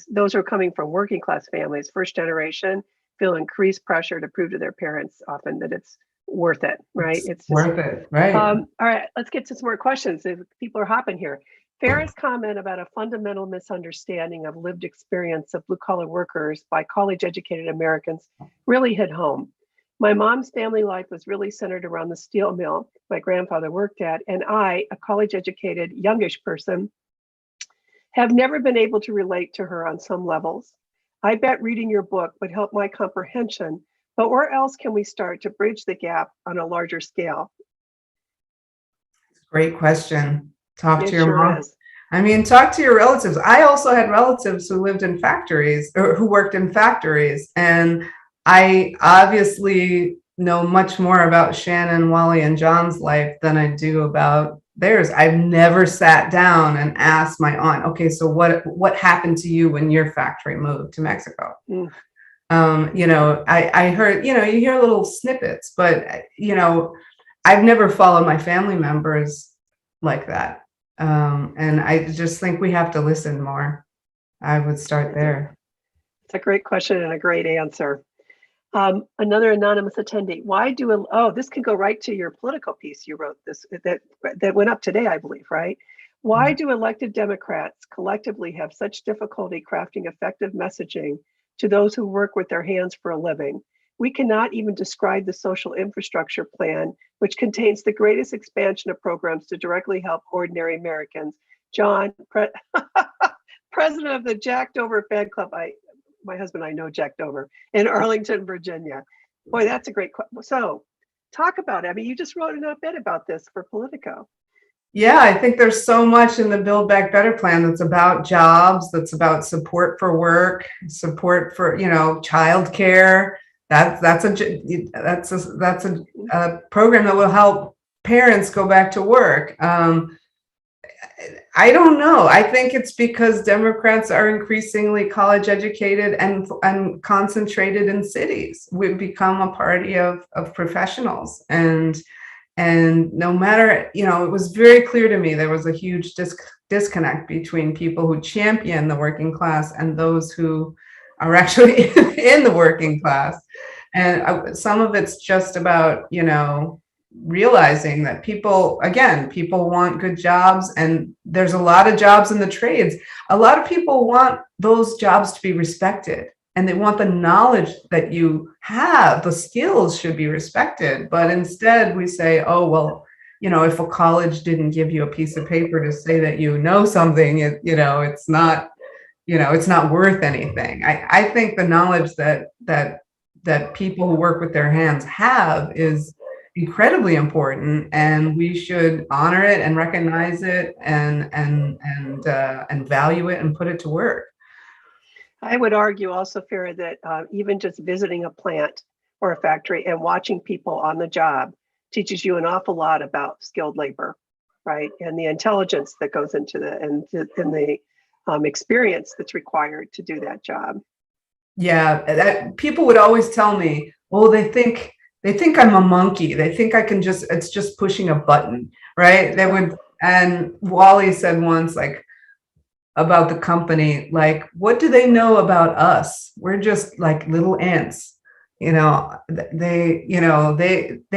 those who are coming from working class families, first generation, feel increased pressure to prove to their parents often that it's worth it, right? It's worth it, right? All right, let's get to some more questions. If people are hopping here. Farah's comment about a fundamental misunderstanding of lived experience of blue collar workers by college educated Americans really hit home. My mom's family life was really centered around the steel mill my grandfather worked at, and I, a college educated youngish person, have never been able to relate to her on some levels. I bet reading your book would help my comprehension, but where else can we start to bridge the gap on a larger scale? Great question. Talk to your sure mom. Is. I mean, talk to your relatives. I also had relatives who lived in factories or who worked in factories. And I obviously know much more about Shannon, Wally, and John's life than I do about theirs. I've never sat down and asked my aunt, okay, so what happened to you when your factory moved to Mexico? I heard, you hear little snippets, but, I've never followed my family members like that. And I just think we have to listen more. I would start there. It's a great question and a great answer. Another anonymous attendee. This can go right to your political piece you wrote that went up today, I believe, right? Why do elected Democrats collectively have such difficulty crafting effective messaging to those who work with their hands for a living? We cannot even describe the social infrastructure plan, which contains the greatest expansion of programs to directly help ordinary Americans. John, president of the Jack Dover fan club. My husband and I know Jack Dover in Arlington, Virginia. Boy, that's a great question. So talk about it. I mean, you just wrote an op-ed about this for Politico. Yeah, I think there's so much in the Build Back Better plan that's about jobs, that's about support for work, support for, childcare. That's a program that will help parents go back to work. I don't know. I think it's because Democrats are increasingly college educated and concentrated in cities. We've become a party of professionals, and no matter, it was very clear to me there was a huge disconnect between people who champion the working class and those who are actually in the working class. And some of it's just about, realizing that people want good jobs, and there's a lot of jobs in the trades. A lot of people want those jobs to be respected, and they want the knowledge that you have, the skills should be respected. But instead we say, oh, well, if a college didn't give you a piece of paper to say that you know something, it's not worth anything. I think the knowledge that people who work with their hands have is incredibly important, and we should honor it and recognize it and value it and put it to work. I would argue also, Farah, that even just visiting a plant or a factory and watching people on the job teaches you an awful lot about skilled labor, right? And the intelligence that goes into the experience that's required to do that job. Yeah, people would always tell me, oh, they think I'm a monkey. They think it's just pushing a button, right? And Wally said once, like, about the company, like, what do they know about us? We're just like little ants. They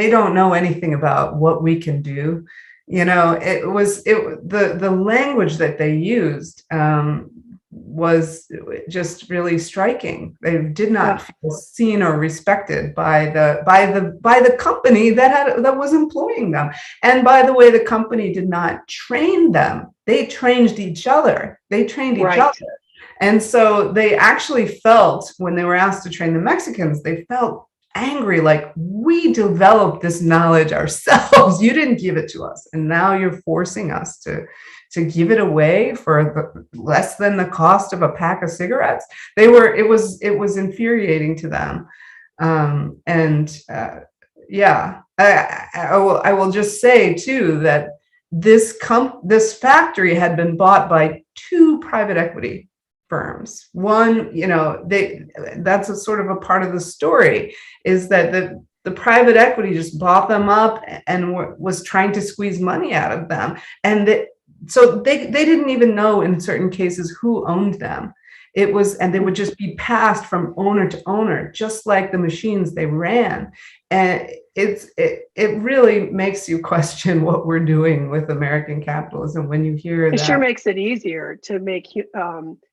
don't know anything about what we can do. The language that they used was just really striking. They did not feel seen or respected by the company that was employing them. And by the way, the company did not train them. They trained each other. And so they actually felt, when they were asked to train the Mexicans, they felt angry, like, we developed this knowledge ourselves. You didn't give it to us, and now you're forcing us to give it away for less than the cost of a pack of cigarettes. It was infuriating to them. I will just say too that this factory had been bought by two private equity firms. One, that's a sort of a part of the story, is that the private equity just bought them up and was trying to squeeze money out of them. And so they didn't even know in certain cases who owned them. And they would just be passed from owner to owner, just like the machines they ran. And it really makes you question what we're doing with American capitalism when you hear that. It sure makes it easier to make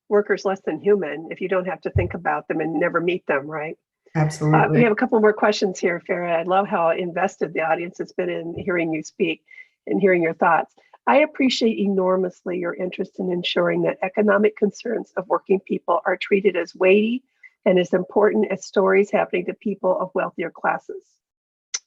workers less than human if you don't have to think about them and never meet them, right? Absolutely. We have a couple more questions here, Farah. I love how invested the audience has been in hearing you speak and hearing your thoughts. I appreciate enormously your interest in ensuring that economic concerns of working people are treated as weighty and as important as stories happening to people of wealthier classes.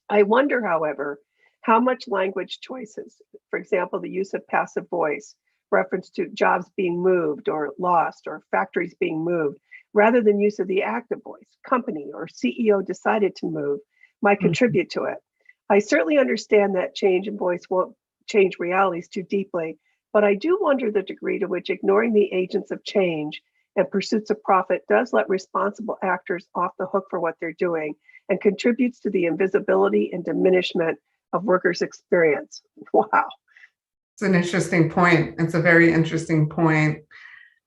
I wonder, however, how much language choices, for example, the use of passive voice, reference to jobs being moved or lost or factories being moved, rather than use of the active voice, company or CEO decided to move, might contribute to it. I certainly understand that change in voice won't change realities too deeply, but I do wonder the degree to which ignoring the agents of change and pursuits of profit does let responsible actors off the hook for what they're doing and contributes to the invisibility and diminishment of workers' experience. Wow. It's an interesting point. It's a very interesting point.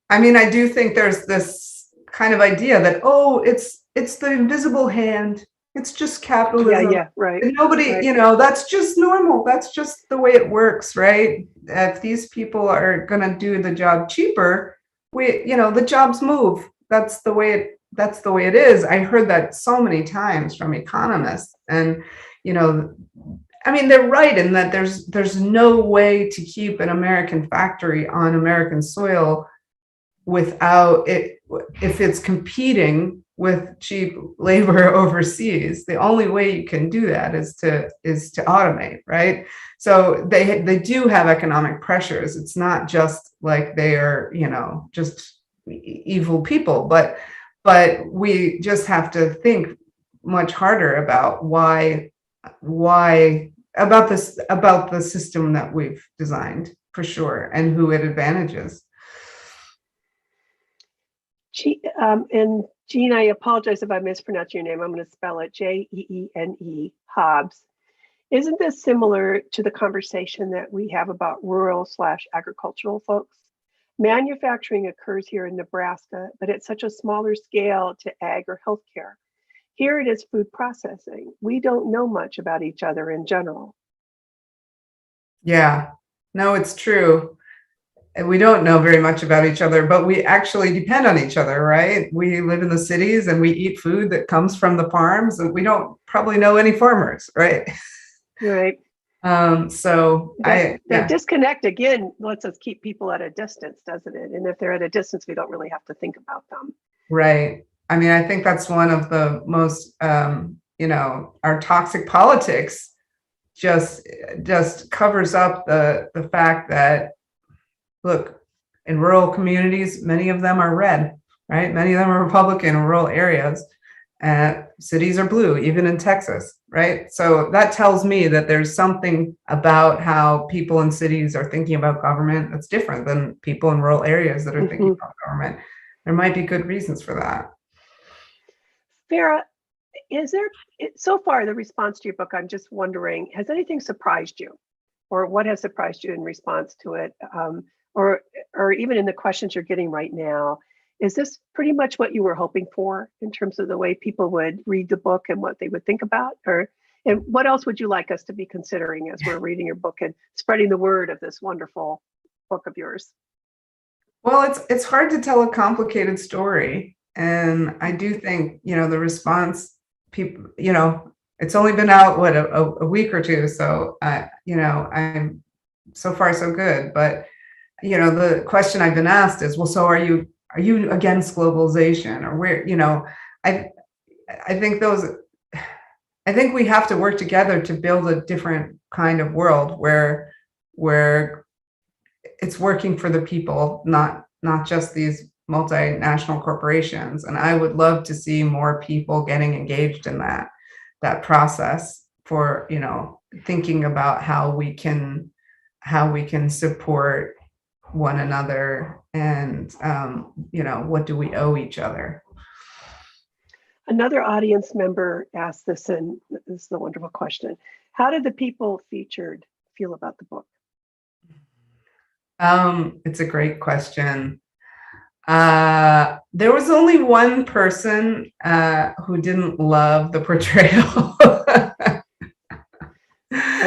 I mean, I do think there's this kind of idea that, oh, it's the invisible hand. It's just capitalism. Yeah, right. And nobody, right. That's just normal. That's just the way it works, right? If these people are going to do the job cheaper, the jobs move. That's the way it is. I heard that so many times from economists, and I mean, they're right in that there's no way to keep an American factory on American soil without it, if it's competing with cheap labor overseas. The only way you can do that is to automate, right? So they do have economic pressures. It's not just like they are, just evil people, but we just have to think much harder about why about the system that we've designed, for sure, and who it advantages. And Jean, I apologize if I mispronounce your name. I'm going to spell it Jeene, Hobbs. Isn't this similar to the conversation that we have about rural/agricultural folks? Manufacturing occurs here in Nebraska, but at such a smaller scale to ag or healthcare. Here it is food processing. We don't know much about each other in general. Yeah, no, it's true. We don't know very much about each other, but we actually depend on each other, right? We live in the cities and we eat food that comes from the farms, and we don't probably know any farmers, right? Right. So that disconnect again lets us keep people at a distance, doesn't it? And if they're at a distance, we don't really have to think about them. Right. I mean, I think that's one of the most, our toxic politics just covers up the fact that, look, in rural communities, many of them are red, right? Many of them are Republican in rural areas. Cities are blue, even in Texas, right? So that tells me that there's something about how people in cities are thinking about government that's different than people in rural areas that are thinking about government. There might be good reasons for that. Farah, is there, so far the response to your book, I'm just wondering, has anything surprised you? Or what has surprised you in response to it? Or even in the questions you're getting right now? Is this pretty much what you were hoping for in terms of the way people would read the book and what they would think about? And what else would you like us to be considering as we're reading your book and spreading the word of this wonderful book of yours? Well, it's hard to tell a complicated story. And I do think, the response, people, it's only been out, a week or two. So, I'm so far so good. But, the question I've been asked is, well, so are you against globalization, or where, I think we have to work together to build a different kind of world where it's working for the people, not just these multinational corporations. And I would love to see more people getting engaged in that process for, thinking about how we can support one another, and what do we owe each other. Another audience member asked this, and this is a wonderful question. How did the people featured feel about the book? It's a great question. There was only one person who didn't love the portrayal. Are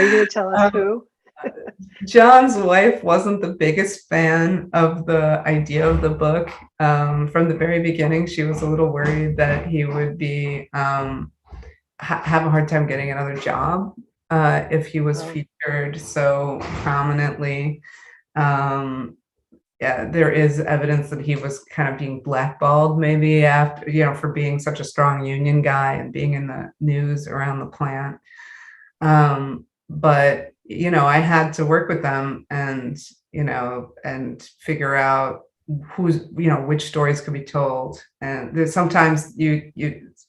you going to tell us who? John's wife wasn't the biggest fan of the idea of the book. From the very beginning, she was a little worried that he would be have a hard time getting another job if he was featured so prominently. There is evidence that he was kind of being blackballed, maybe after, for being such a strong union guy and being in the news around the plant. But I had to work with them and figure out which stories could be told. And there's sometimes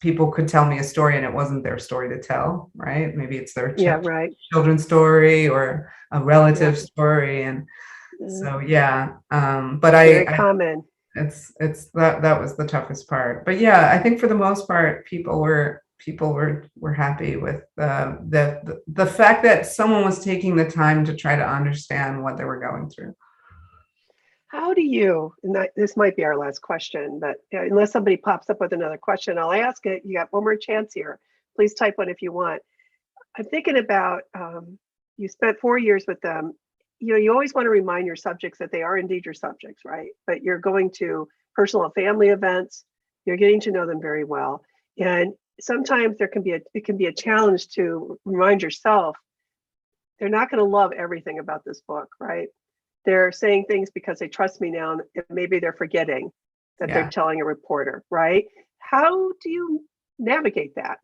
people could tell me a story and it wasn't their story to tell, right? Maybe it's their children's story or a relative story. And so, but very common. It's that was the toughest part. But yeah, I think for the most part, people were happy with the fact that someone was taking the time to try to understand what they were going through. How do you, and this might be our last question, but unless somebody pops up with another question, I'll ask it. You got one more chance here. Please type one if you want. I'm thinking about, you spent 4 years with them. You always want to remind your subjects that they are indeed your subjects, right? But you're going to personal and family events. You're getting to know them very well. And sometimes it can be a challenge to remind yourself they're not going to love everything about this book, right? They're saying things because they trust me now, and maybe they're forgetting that they're telling a reporter, right? How do you navigate that?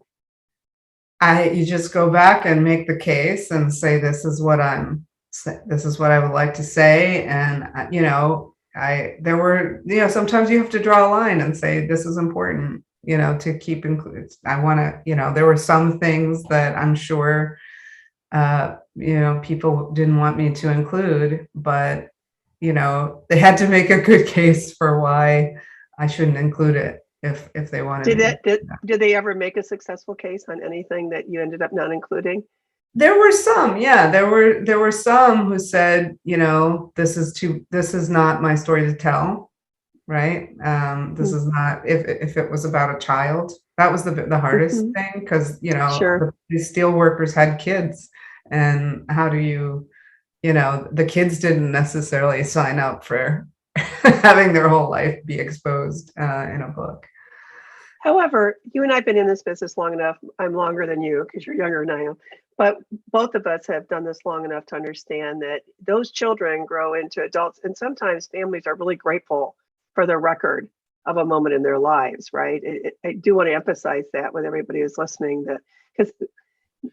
You just go back and make the case and say, this is what I would like to say. And, there were, sometimes you have to draw a line and say, this is important, to keep included. I want to, there were some things that I'm sure, people didn't want me to include, but, they had to make a good case for why I shouldn't include it if they wanted Did they ever make a successful case on anything that you ended up not including? There were some, yeah. There were some who said, this is not my story to tell, right? This is not, if it was about a child, that was the hardest thing, because Sure. the steel workers had kids, and how do you, the kids didn't necessarily sign up for having their whole life be exposed in a book. However, you and I have been in this business long enough. I'm longer than you because you're younger than I am. But both of us have done this long enough to understand that those children grow into adults, and sometimes families are really grateful for the record of a moment in their lives, right? I do want to emphasize that with everybody who's listening, that because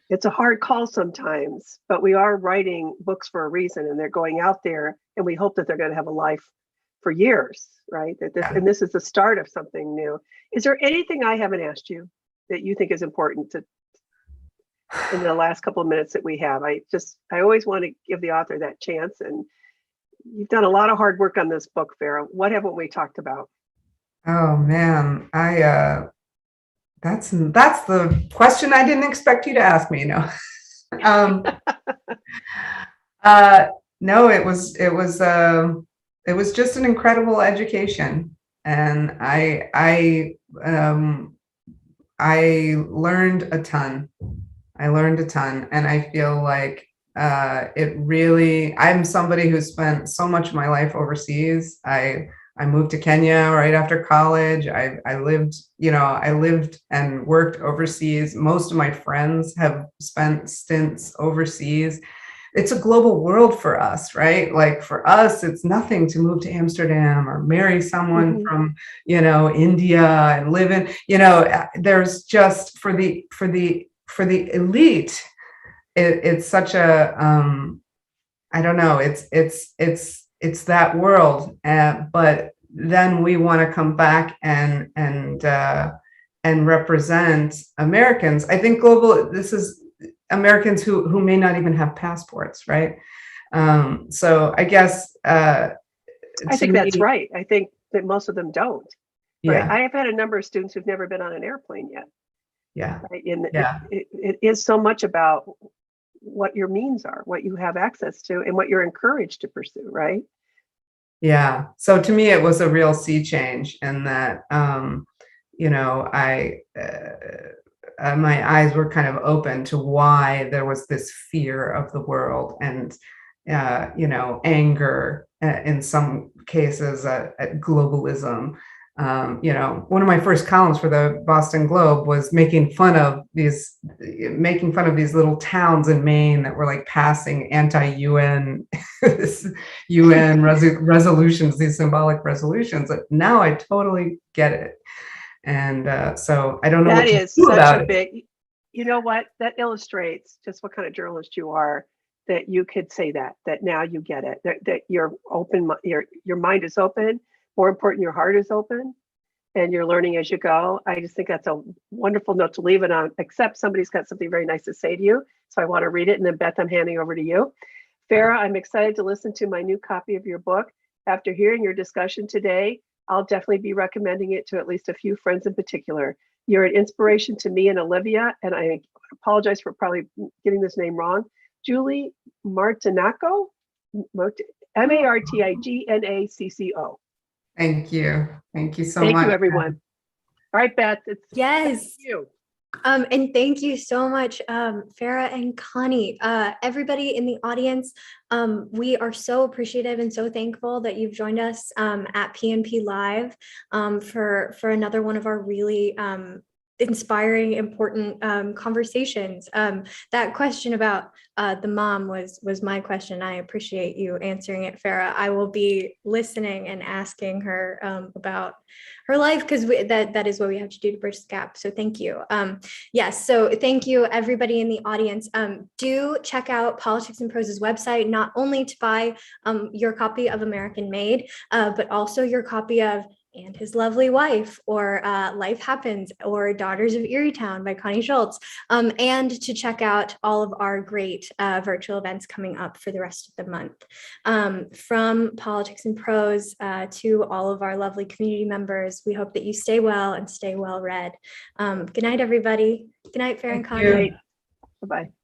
it's a hard call sometimes, but we are writing books for a reason, and they're going out there, and we hope that they're going to have a life for years, right? And this is the start of something new. Is there anything I haven't asked you that you think is important to in the last couple of minutes that we have? I always want to give the author that chance, and you've done a lot of hard work on this book, Farah. What haven't we talked about? Oh man, that's the question I didn't expect you to ask me. No, no, it was just an incredible education, and I learned a ton. And I feel like I'm somebody who spent so much of my life overseas. I moved to Kenya right after college. I lived and worked overseas. Most of my friends have spent stints overseas. It's a global world for us, right? Like for us, it's nothing to move to Amsterdam or marry someone from, India and live in, there's just for the elite, it's such a, I don't know, it's that world. But then we want to come back and represent Americans. I think this is Americans who may not even have passports, right? So I guess I think that's right. I think that most of them don't. Right. Yeah. I have had a number of students who've never been on an airplane yet. Yeah. Right. And it is so much about what your means are, what you have access to, and what you're encouraged to pursue, right? Yeah. So to me, it was a real sea change in that, my eyes were kind of open to why there was this fear of the world and, anger in some cases at globalism. One of my first columns for the Boston Globe was making fun of these little towns in Maine that were like passing anti-UN resolutions, these symbolic resolutions. Now I totally get it. And so I don't know that what to is do such about a it. big, you know what, that illustrates just what kind of journalist you are, that you could say that now you get it, that you're open, your mind is open, more important, your heart is open, and you're learning as you go. I just think that's a wonderful note to leave it on, except somebody's got something very nice to say to you. So I want to read it, and then Beth, I'm handing over to you. Farah, I'm excited to listen to my new copy of your book. After hearing your discussion today, I'll definitely be recommending it to at least a few friends in particular. You're an inspiration to me and Olivia, and I apologize for probably getting this name wrong. Julie Martinacco, Martignacco. Thank you. Thank you so much. Thank you, everyone. All right, Beth, it's Yes. you. And thank you so much, Farah and Connie. Everybody in the audience, we are so appreciative and so thankful that you've joined us at PNP Live for another one of our really inspiring, important conversations. That question about the mom was my question. I appreciate you answering it, Farah. I will be listening and asking her about her life, because that is what we have to do to bridge the gap. So thank you. Yes, so thank you everybody in the audience. Do check out Politics and Prose's website, not only to buy your copy of American Made, but also your copy of And His Lovely Wife, or Life Happens, or Daughters of Eerietown by Connie Schultz, and to check out all of our great virtual events coming up for the rest of the month. From Politics and Prose to all of our lovely community members, we hope that you stay well and stay well read. Good night, everybody. Good night, Farah and Connie. Bye-bye.